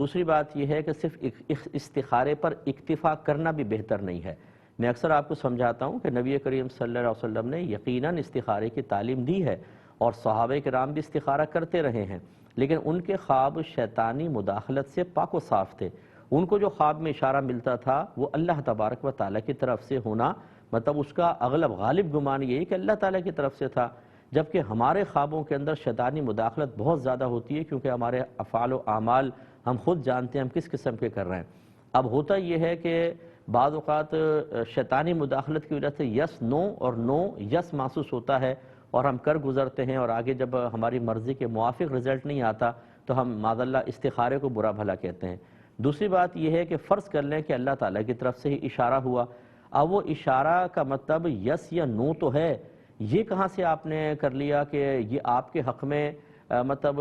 دوسری بات یہ ہے کہ صرف استخارے پر اکتفا کرنا بھی بہتر نہیں ہے۔ میں اکثر آپ کو سمجھاتا ہوں کہ نبی کریم صلی اللہ علیہ وسلم نے یقیناً استخارے کی تعلیم دی ہے اور صحابہ کرام بھی استخارہ کرتے رہے ہیں، لیکن ان کے خواب شیطانی مداخلت سے پاک و صاف تھے۔ ان کو جو خواب میں اشارہ ملتا تھا وہ اللہ تبارک و تعالیٰ کی طرف سے ہونا، مطلب اس کا اغلب غالب گمان یہی کہ اللہ تعالیٰ کی طرف سے تھا، جبکہ ہمارے خوابوں کے اندر شیطانی مداخلت بہت زیادہ ہوتی ہے، کیونکہ ہمارے افعال و اعمال ہم خود جانتے ہیں ہم کس قسم کے کر رہے ہیں۔ اب ہوتا یہ ہے کہ بعض اوقات شیطانی مداخلت کی وجہ سے یس نو اور نو یس محسوس ہوتا ہے اور ہم کر گزرتے ہیں، اور آگے جب ہماری مرضی کے موافق رزلٹ نہیں آتا تو ہم معاذ اللہ استخارے کو برا بھلا کہتے ہیں۔ دوسری بات یہ ہے کہ فرض کر لیں کہ اللہ تعالیٰ کی طرف سے ہی اشارہ ہوا، اب وہ اشارہ کا مطلب یس یا نو تو ہے، یہ کہاں سے آپ نے کر لیا کہ یہ آپ کے حق میں مطلب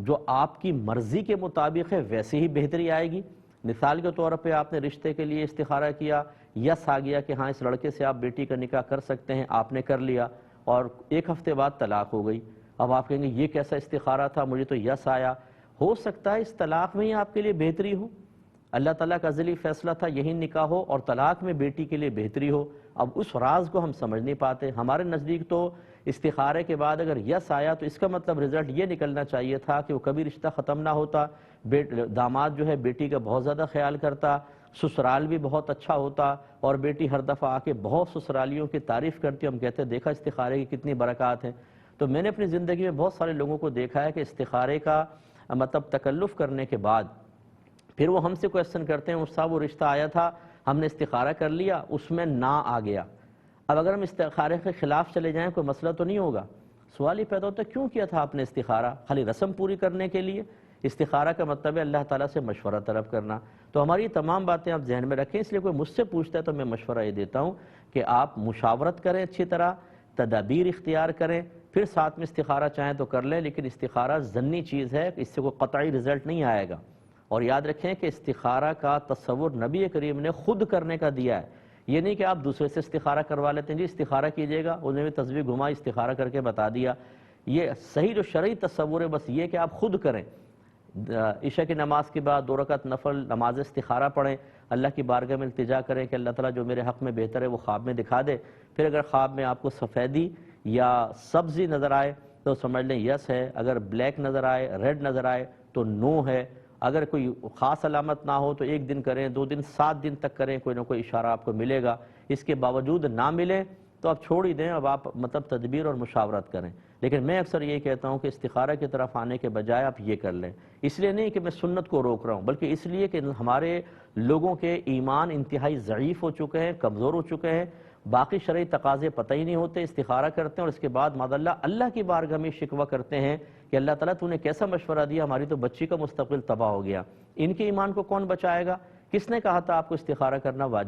جو آپ کی مرضی کے مطابق ہے ویسے ہی بہتری آئے گی؟ مثال کے طور پہ آپ نے رشتے کے لیے استخارہ کیا، یس آ گیا کہ ہاں اس لڑکے سے آپ بیٹی کا نکاح کر سکتے ہیں، آپ نے کر لیا اور ایک ہفتے بعد طلاق ہو گئی۔ اب آپ کہیں گے یہ کیسا استخارہ تھا، مجھے تو یس آیا۔ ہو سکتا ہے اس طلاق میں ہی آپ کے لیے بہتری ہو، اللہ تعالیٰ کا ازلی فیصلہ تھا یہی نکاح ہو اور طلاق میں بیٹی کے لیے بہتری ہو۔ اب اس راز کو ہم سمجھ نہیں پاتے۔ ہمارے نزدیک تو استخارے کے بعد اگر یس آیا تو اس کا مطلب رزلٹ یہ نکلنا چاہیے تھا کہ وہ کبھی رشتہ ختم نہ ہوتا، داماد جو ہے بیٹی کا بہت زیادہ خیال کرتا، سسرال بھی بہت اچھا ہوتا، اور بیٹی ہر دفعہ آ کے بہت سسرالیوں کی تعریف کرتی۔ ہم کہتے ہیں دیکھا استخارے کی کتنی برکات ہیں۔ تو میں نے اپنی زندگی میں بہت سارے لوگوں کو دیکھا ہے کہ استخارے کا مطلب تکلف کرنے کے بعد پھر وہ ہم سے کویسچن کرتے ہیں صاحب وہ رشتہ آیا تھا ہم نے استخارہ کر لیا اس میں نہ آ گیا، اب اگر ہم استخارے کے خلاف چلے جائیں کوئی مسئلہ تو نہیں ہوگا؟ سوال یہ پیدا ہوتا ہے کیوں کیا تھا آپ نے استخارہ؟ خالی رسم پوری کرنے کے لیے؟ استخارہ کا مطلب ہے اللہ تعالیٰ سے مشورہ طلب کرنا۔ تو ہماری تمام باتیں آپ ذہن میں رکھیں، اس لیے کوئی مجھ سے پوچھتا ہے تو میں مشورہ یہ دیتا ہوں کہ آپ مشاورت کریں، اچھی طرح تدابیر اختیار کریں، پھر ساتھ میں استخارہ چاہیں تو کر لیں، لیکن استخارہ ظنی چیز ہے، اس سے کوئی قطعی رزلٹ نہیں آئے گا۔ اور یاد رکھیں کہ استخارہ کا تصور نبی کریم نے خود کرنے کا دیا ہے، یہ نہیں کہ آپ دوسرے سے استخارہ کروا لیتے ہیں، جی استخارہ کیجئے گا، انہوں نے بھی تصویر گھما استخارہ کر کے بتا دیا۔ یہ صحیح جو شرعی تصور ہے بس یہ کہ آپ خود کریں، عشاء کی نماز کے بعد 2 رکعت نفل نماز استخارہ پڑھیں، اللہ کی بارگاہ میں التجا کریں کہ اللہ تعالیٰ جو میرے حق میں بہتر ہے وہ خواب میں دکھا دے۔ پھر اگر خواب میں آپ کو سفیدی یا سبزی نظر آئے تو سمجھ لیں یس ہے، اگر بلیک نظر آئے ریڈ نظر آئے تو نو ہے، اگر کوئی خاص علامت نہ ہو تو 1 دن کریں، 2 دن 7 دن تک کریں، کوئی نہ کوئی اشارہ آپ کو ملے گا۔ اس کے باوجود نہ ملے تو آپ چھوڑ ہی دیں، اب آپ مطلب تدبیر اور مشاورت کریں۔ لیکن میں اکثر یہ کہتا ہوں کہ استخارہ کی طرف آنے کے بجائے آپ یہ کر لیں، اس لیے نہیں کہ میں سنت کو روک رہا ہوں، بلکہ اس لیے کہ ہمارے لوگوں کے ایمان انتہائی ضعیف ہو چکے ہیں، کمزور ہو چکے ہیں، باقی شرعی تقاضے پتہ ہی نہیں ہوتے، استخارہ کرتے ہیں اور اس کے بعد معاذ اللہ کی بارگاہ میں شکوہ کرتے ہیں کہ اللہ تعالیٰ تو نے کیسا مشورہ دیا، ہماری تو بچی کا مستقبل تباہ ہو گیا۔ ان کے ایمان کو کون بچائے گا؟ کس نے کہا تھا آپ کو استخارہ کرنا واجب